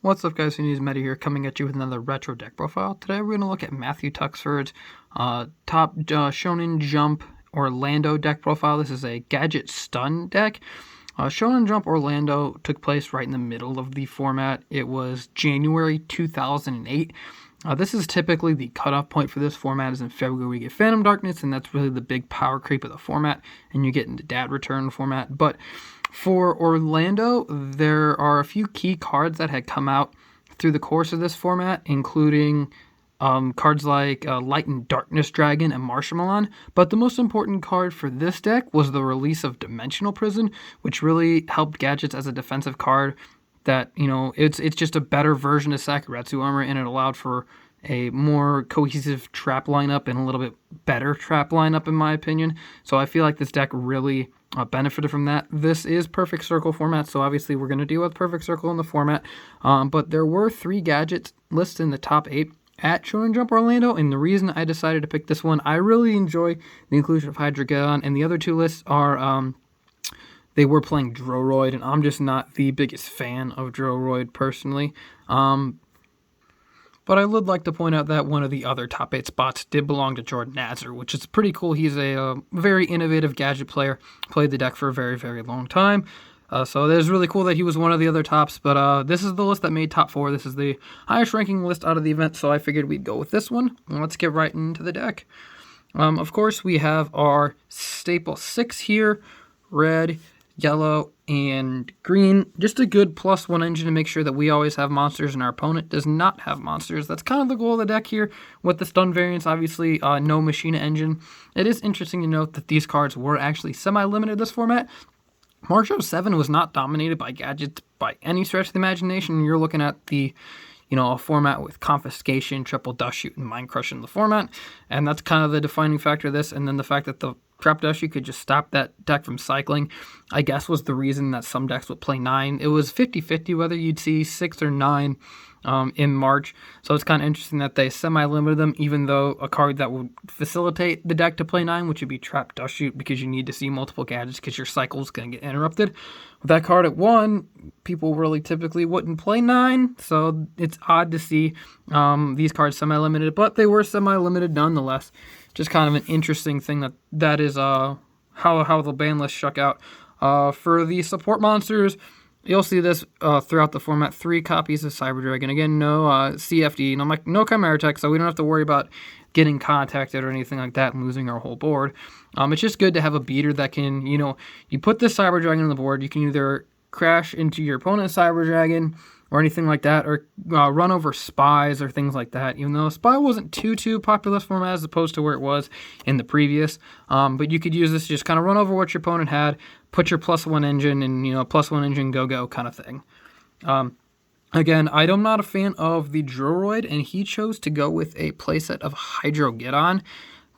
What's up, guys? News Meta here, coming at you with another retro deck profile. Today we're going to look at Matthew Tuxford's top Shonen Jump Orlando deck profile. This is a Gadget Stun deck. Shonen Jump Orlando took place right in the middle of the format. It was January 2008. This is typically the cutoff point for this format, is in February we get Phantom Darkness, and that's really the big power creep of the format, and you get into Dad Return format. But for Orlando, there are a few key cards that had come out through the course of this format, including cards like Light Darkness Dragon and Marshmallow. But the most important card for this deck was the release of Dimensional Prison, which really helped Gadgets as a defensive card. That, you know, it's just a better version of Sakuretsu Armor, and it allowed for a more cohesive trap lineup and a little bit better trap lineup, in my opinion. So I feel like this deck really benefited from that. This is Perfect Circle format, so obviously we're going to deal with Perfect Circle in the format. But there were 3 gadgets listed in the top 8 at Shonen Jump Orlando, and the reason I decided to pick this one, I really enjoy the inclusion of Hydrogeddon, and the other 2 lists are they were playing Droroid, and I'm just not the biggest fan of Droroid personally. But I would like to point out that one of the other top 8 spots did belong to Jordan Nazar, which is pretty cool. He's a very innovative gadget player, played the deck for a very, very long time. So it is really cool that he was one of the other tops, but this is the list that made top 4. This is the highest ranking list out of the event, so I figured we'd go with this one. Let's get right into the deck. Of course, we have our staple 6 here: red, yellow, and green. Just a good +1 engine to make sure that we always have monsters and our opponent does not have monsters. That's kind of the goal of the deck here. With the stun variants, obviously, no Machina engine. It is interesting to note that these cards were actually semi-limited this format. March 07 was not dominated by gadgets by any stretch of the imagination. You're looking at the, a format with Confiscation, Triple Dustshoot, and Mind Crush in the format, and that's kind of the defining factor of this. And then the fact that the Trap Dustshoot could just stop that deck from cycling, I guess, was the reason that some decks would play 9. It was 50-50 whether you'd see 6 or 9 in March, so it's kind of interesting that they semi-limited them, even though a card that would facilitate the deck to play 9, which would be Trap Dustshoot, because you need to see multiple gadgets because your cycle is going to get interrupted. With that card at 1, people really typically wouldn't play 9, so it's odd to see these cards semi-limited, but they were semi-limited nonetheless. Just kind of an interesting thing that is how the ban list shook out. For the support monsters, you'll see this throughout the format. 3 copies of Cyber Dragon. Again, no CFD, no Chimera Tech, so we don't have to worry about getting contacted or anything like that and losing our whole board. It's just good to have a beater that can, you put this Cyber Dragon on the board, you can either crash into your opponent's Cyber Dragon or anything like that, or run over spies or things like that, even though spy wasn't too popular this format as opposed to where it was in the previous. But you could use this to just kind of run over what your opponent had, put your +1 engine, and +1 engine go kind of thing. Again, I'm not a fan of the Droroid, and he chose to go with a playset of Hydrogeddon.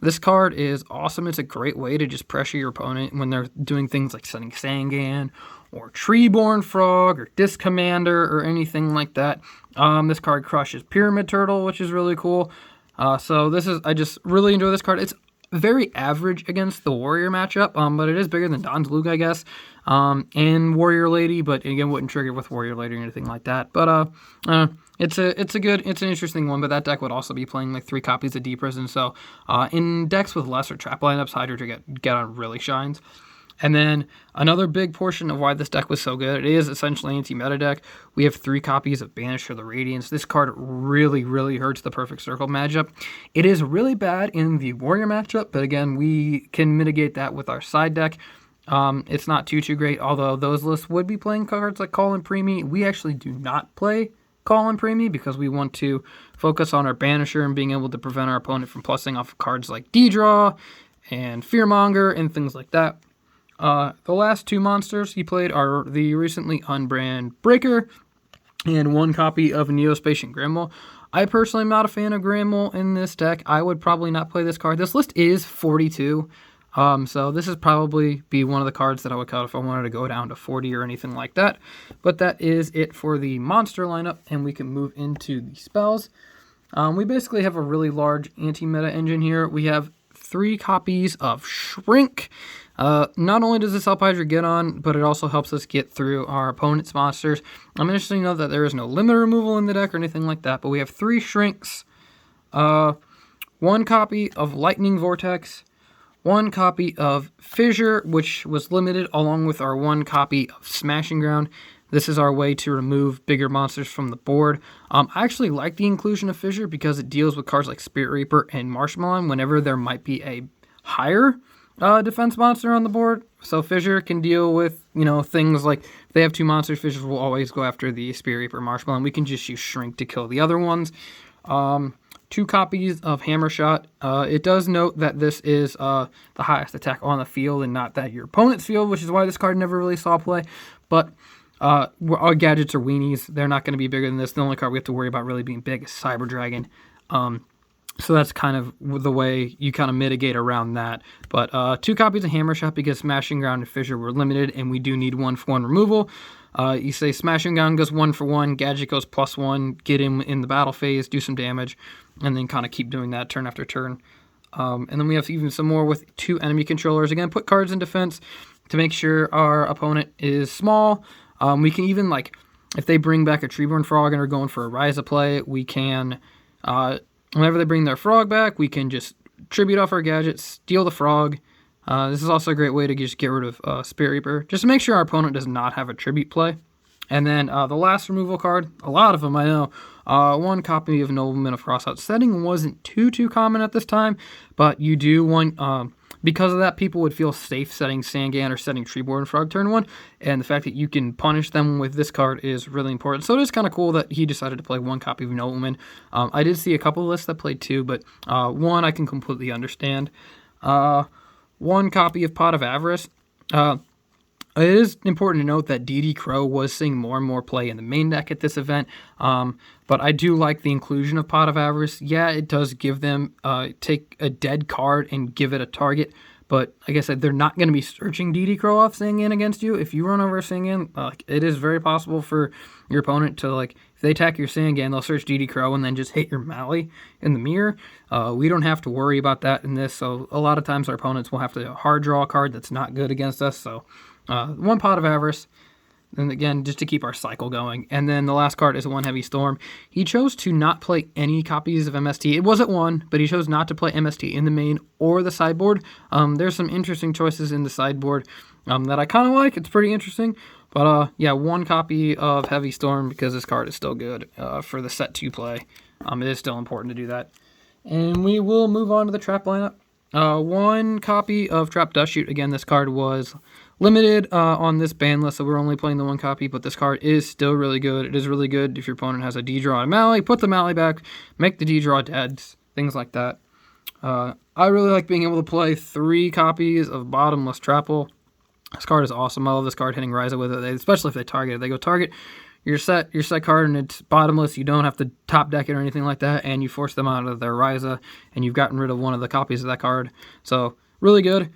This card is awesome. It's a great way to just pressure your opponent when they're doing things like sending Sangan or Treeborn Frog or Disc Commander or anything like that. This card crushes Pyramid Turtle, which is really cool. I just really enjoy this card. It's very average against the Warrior matchup, but it is bigger than Don's Luke, I guess, and Warrior Lady, but again, wouldn't trigger with Warrior Lady or anything like that. But it's an interesting one, but that deck would also be playing like 3 copies of Deep Prison, so in decks with lesser trap lineups, Hydrogeddon really shines. And then another big portion of why this deck was so good, it is essentially anti-meta deck. We have 3 copies of Banisher of The Radiance. This card really, really hurts the Perfect Circle matchup. It is really bad in the Warrior matchup, but again, we can mitigate that with our side deck. It's not too great, although those lists would be playing cards like Call and Preemie. We actually do not play Call and Preemie because we want to focus on our Banisher and being able to prevent our opponent from plussing off of cards like D-Draw and Fearmonger and things like that. The last 2 monsters he played are the recently unbrand Breaker and 1 copy of Neo-Spacian Granbull. I personally am not a fan of Granbull in this deck. I would probably not play this card. This list is 42, so this is probably be one of the cards that I would cut if I wanted to go down to 40 or anything like that. But that is it for the monster lineup, and we can move into the spells. We basically have a really large anti-meta engine here. We have 3 copies of Shrink. Not only does this help Hydrogeddon, but it also helps us get through our opponent's monsters. I'm interested to know that there is no limit removal in the deck or anything like that, but we have 3 Shrinks, 1 copy of Lightning Vortex, 1 copy of Fissure, which was limited, along with our 1 copy of Smashing Ground. This is our way to remove bigger monsters from the board. I actually like the inclusion of Fissure because it deals with cards like Spirit Reaper and Marshmallow whenever there might be a higher defense monster on the board. So Fissure can deal with, things like if they have 2 monsters, Fissure will always go after the Spirit Reaper, Marshmallow, and we can just use Shrink to kill the other ones. 2 copies of Hammer Shot. It does note that this is the highest attack on the field and not that your opponent's field, which is why this card never really saw play. But our gadgets are weenies. They're not going to be bigger than this. The only card we have to worry about really being big is Cyber Dragon. So that's kind of the way you kind of mitigate around that. But 2 copies of Hammer Shot because Smashing Ground and Fissure were limited, and we do need 1-for-1 removal. You say Smashing Ground goes 1-for-1, Gadget goes +1, get him in the battle phase, do some damage, and then kind of keep doing that turn after turn. And then we have even some more with 2 enemy controllers. Again, put cards in defense to make sure our opponent is small. We can even, if they bring back a Treeborn Frog and are going for a Ryza play, we can, whenever they bring their frog back, we can just tribute off our gadget, steal the frog. This is also a great way to just get rid of Spirit Reaper, just to make sure our opponent does not have a tribute play. And then the last removal card, a lot of them I know, 1 copy of Nobleman of Crossout. Setting wasn't too common at this time, but you do want, because of that, people would feel safe setting Sangan or setting Treeborn Frog turn 1, and the fact that you can punish them with this card is really important. So it is kind of cool that he decided to play 1 copy of Nobleman. I did see a couple lists that played 2, but 1 I can completely understand. 1 copy of Pot of Avarice. It is important to note that DD Crow was seeing more and more play in the main deck at this event, but I do like the inclusion of Pot of Avarice. Yeah, it does give them, take a dead card and give it a target, but like I said, they're not going to be searching DD Crow off Sangan against you. If you run over Sangan, it is very possible for your opponent to, if they attack your Sangan, they'll search DD Crow and then just hit your Mally in the mirror. We don't have to worry about that in this, so a lot of times our opponents will have to hard draw a card that's not good against us, so 1 Pot of Avarice, and again, just to keep our cycle going. And then the last card is 1 Heavy Storm. He chose to not play any copies of MST. It wasn't 1, but he chose not to play MST in the main or the sideboard. There's some interesting choices in the sideboard that I kind of like. It's pretty interesting. But yeah, 1 copy of Heavy Storm because this card is still good for the set 2 play. It is still important to do that. And we will move on to the trap lineup. 1 copy of Trap Dustshoot. Again, this card was limited on this ban list, so we're only playing the 1 copy, but this card is still really good. It is really good if your opponent has a D-draw and a Mally. Put the Mally back, make the D-draw dead, things like that. I really like being able to play 3 copies of Bottomless Trapple. This card is awesome. I love this card hitting Ryza with it, especially if they target it. They go target your set card and it's Bottomless. You don't have to top deck it or anything like that, and you force them out of their Ryza, and you've gotten rid of 1 of the copies of that card. So really good.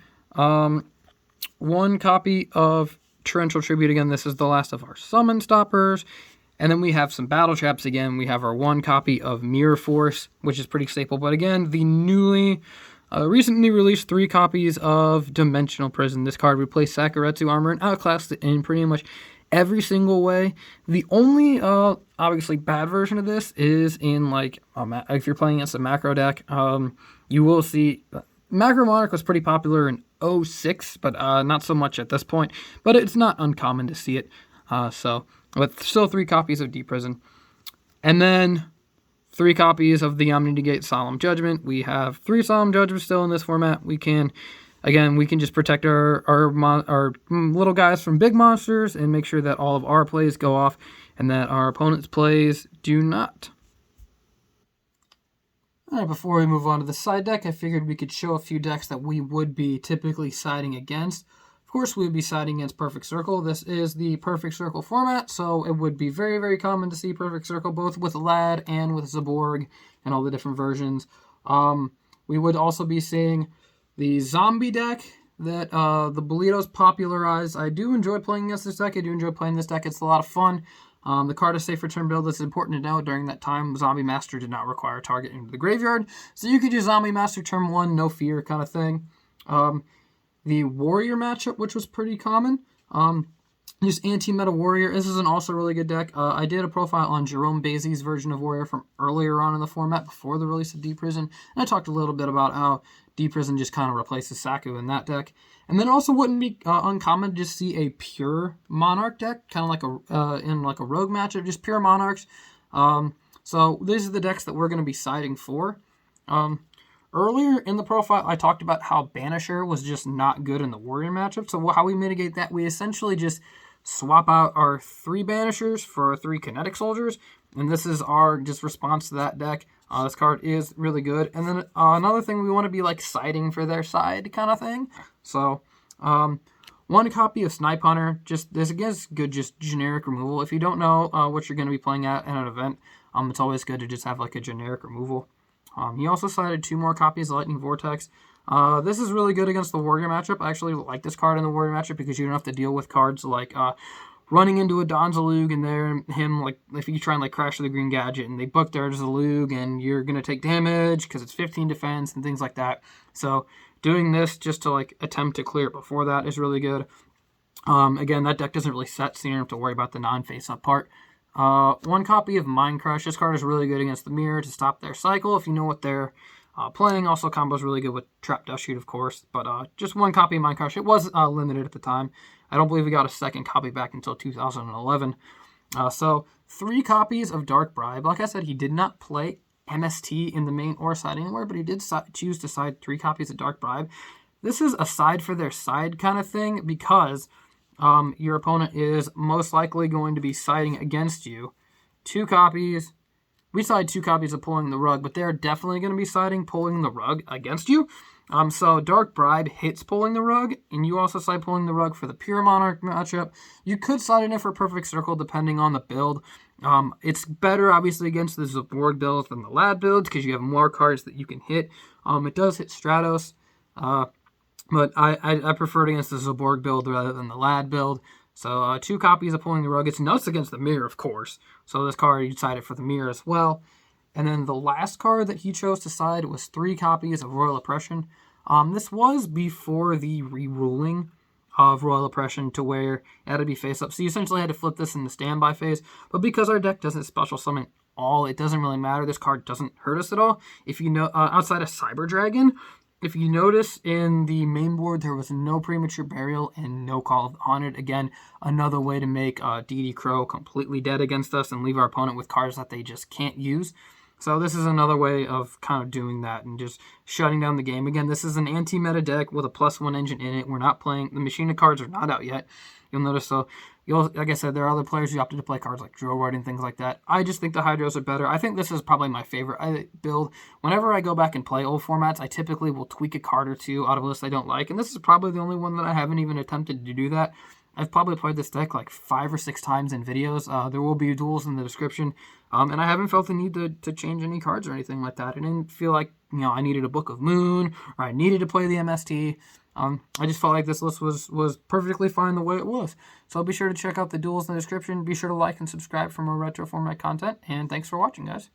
1 copy of Torrential Tribute. Again, this is the last of our summon stoppers. And then we have some battle traps again. We have our 1 copy of Mirror Force, which is pretty staple. But again, the newly recently released 3 copies of Dimensional Prison. This card replaced Sakuretsu armor and outclassed it in pretty much every single way. The only obviously bad version of this is in if you're playing against a macro deck. You will see Macro Monarch was pretty popular in 06, but not so much at this point. But it's not uncommon to see it. But still 3 copies of Deep Prison. And then 3 copies of the Omni-Negate Solemn Judgment. We have 3 Solemn Judgments still in this format. We can just protect our little guys from big monsters and make sure that all of our plays go off and that our opponent's plays do not. All right, before we move on to the side deck, I figured we could show a few decks that we would be typically siding against. Of course, we would be siding against Perfect Circle. This is the Perfect Circle format, so it would be very, very common to see Perfect Circle, both with Lad and with Zaborg and all the different versions. We would also be seeing the zombie deck that the Bolitos popularized. I do enjoy playing against this deck. I do enjoy playing this deck. It's a lot of fun. The card is safe for turn build. It's important to know during that time, Zombie Master did not require target into the graveyard. So you could just Zombie Master turn 1, no fear kind of thing. The Warrior matchup, which was pretty common. Just anti-meta Warrior. This is an also really good deck. I did a profile on Jerome Bazie's version of Warrior from earlier on in the format before the release of Deep Prison. And I talked a little bit about how Deep Prison just kind of replaces Saku in that deck. And then it also wouldn't be uncommon to just see a pure Monarch deck, kind of like in like a Rogue matchup, just pure Monarchs. So these are the decks that we're going to be siding for. Earlier in the profile, I talked about how Banisher was just not good in the Warrior matchup. So how we mitigate that, we essentially just swap out our 3 Banishers for 3 Kinetic Soldiers. And this is our just response to that deck. This card is really good. And then another thing, we want to be like siding for their side kind of thing. So 1 copy of Snipe Hunter. Just this against good just generic removal. If you don't know what you're going to be playing at an event, it's always good to just have like a generic removal. He also sided 2 more copies of Lightning Vortex. This is really good against the Warrior matchup. I actually like this card in the Warrior matchup because you don't have to deal with cards like running into a Donzalug and there him, like if you try and like crash the Green Gadget and they book their Zalug and you're going to take damage because it's 15 defense and things like that. So doing this just to like attempt to clear it before that is really good. Again, that deck doesn't really set, so you don't have to worry about the non-face up part. 1 copy of Mind Crush. This card is really good against the Mirror to stop their cycle if you know what they're playing. Also, combo is really good with Trap Dustshoot, of course. But just 1 copy of Mind Crush. It was limited at the time. I don't believe we got a second copy back until 2011. So 3 copies of Dark Bribe. Like I said, he did not play MST in the main or side anywhere, but he did choose to side 3 copies of Dark Bribe. This is a side for their side kind of thing because your opponent is most likely going to be siding against you. 2 copies. We side 2 copies of Pulling the Rug, but they're definitely going to be siding Pulling the Rug against you. So Dark Bribe hits Pulling the Rug, and you also side Pulling the Rug for the pure Monarch matchup. You could side in it for Perfect Circle depending on the build. It's better, obviously, against the Zaborg builds than the Lad builds because you have more cards that you can hit. It does hit Stratos, but I prefer it against the Zaborg build rather than the Lad build. So 2 copies of Pulling the Rug. It's nuts against the Mirror, of course. So this card, you side it for the Mirror as well. And then the last card that he chose to side was 3 copies of Royal Oppression. This was before the re-ruling of Royal Oppression to where it had to be face up. So you essentially had to flip this in the standby phase. But because our deck doesn't special summon all, it doesn't really matter. This card doesn't hurt us at all. If you know, outside of Cyber Dragon, if you notice in the main board, there was no Premature Burial and no Call of the Haunted. Again, another way to make DD Crow completely dead against us and leave our opponent with cards that they just can't use. So this is another way of kind of doing that and just shutting down the game. Again, this is an anti-meta deck with a +1 engine in it. We're not playing, the Machina cards are not out yet. You'll notice, so like I said, there are other players who opted to play cards like Drill Rod and things like that. I just think the Hydros are better. I think this is probably my favorite build. Whenever I go back and play old formats, I typically will tweak a card or 2 out of a list I don't like. And this is probably the only one that I haven't even attempted to do that. I've probably played this deck like 5 or 6 times in videos. There will be duels in the description. And I haven't felt the need to change any cards or anything like that. I didn't feel like, I needed a Book of Moon or I needed to play the MST. I just felt like this list was perfectly fine the way it was. So be sure to check out the duels in the description. Be sure to like and subscribe for more retro format content. And thanks for watching, guys.